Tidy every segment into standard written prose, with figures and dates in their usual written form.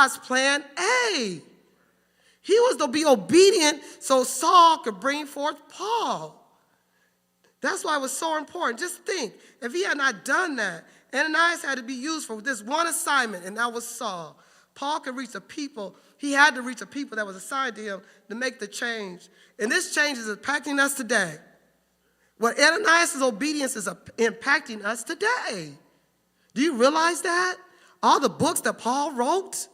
God's plan A. He was to be obedient so Saul could bring forth Paul. That's why it was so important. Just think, if he had not done that, Ananias had to be used for this one assignment, and that was Saul. Paul could reach the people. He had to reach the people that was assigned to him to make the change. And this change is impacting us today. Well, Ananias' obedience is impacting us today. Do you realize that? All the books that Paul wrote,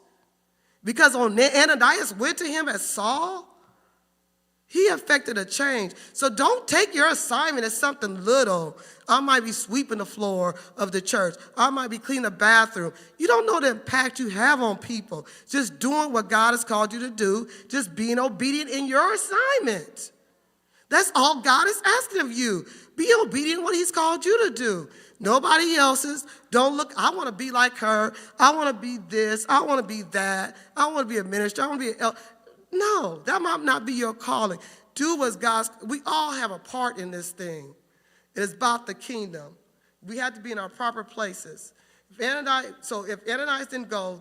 because Ananias went to him as Saul, he affected a change. So don't take your assignment as something little. I might be sweeping the floor of the church. I might be cleaning the bathroom. You don't know the impact you have on people. Just doing what God has called you to do, just being obedient in your assignment. That's all God is asking of you. Be obedient in what he's called you to do. Nobody else's. Don't look, I want to be like her. I want to be this. I want to be that. I want to be a minister. I want to be an No, that might not be your calling. Do what's God's. We all have a part in this thing. It is about the kingdom. We have to be in our proper places. If Ananias didn't go,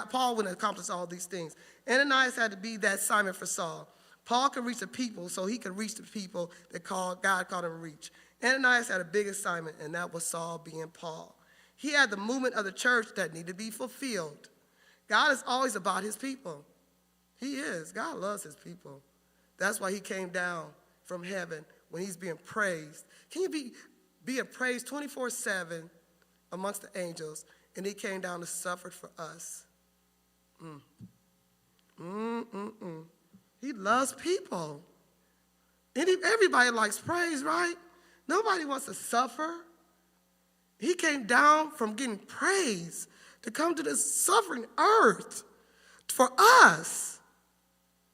Paul wouldn't accomplish all these things. Ananias had to be that Simon for Saul. Paul could reach the people so he could reach the people that God called him to reach. Ananias had a big assignment, and that was Saul being Paul. He had the movement of the church that needed to be fulfilled. God is always about his people. He is. God loves his people. That's why he came down from heaven when he's being praised. Can you be praised 24/7 amongst the angels, and he came down to suffer for us? He loves people. And everybody likes praise, right? Nobody wants to suffer. He came down from getting praise to come to this suffering earth for us.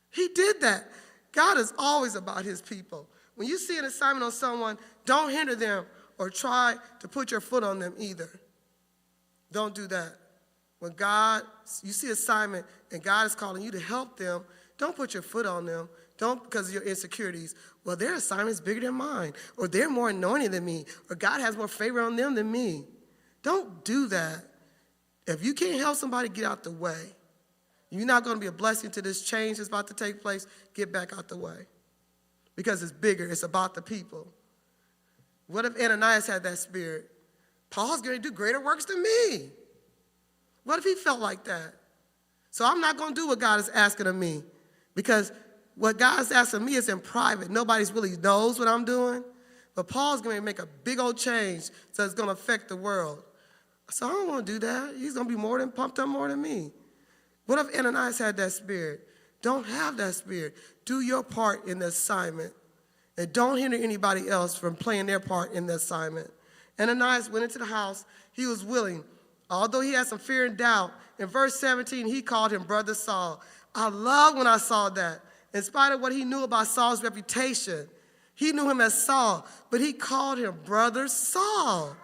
He did that. God is always about his people. When you see an assignment on someone, don't hinder them or try to put your foot on them either. Don't do that. When you see assignment and God is calling you to help them, don't put your foot on them. Don't because of your insecurities. Well, their assignment is bigger than mine, or they're more anointed than me, or God has more favor on them than me. Don't do that. If you can't help somebody, get out the way. You're not going to be a blessing to this change that's about to take place. Get back out the way. Because it's bigger. It's about the people. What if Ananias had that spirit? Paul's going to do greater works than me. What if he felt like that? So I'm not going to do what God is asking of me. Because what God's asking me is in private. Nobody really knows what I'm doing. But Paul's going to make a big old change so it's going to affect the world. So I don't want to do that. He's going to be pumped up more than me. What if Ananias had that spirit? Don't have that spirit. Do your part in the assignment. And don't hinder anybody else from playing their part in the assignment. Ananias went into the house. He was willing. Although he had some fear and doubt, in verse 17, he called him Brother Saul. I loved when I saw that. In spite of what he knew about Saul's reputation, he knew him as Saul, but he called him Brother Saul.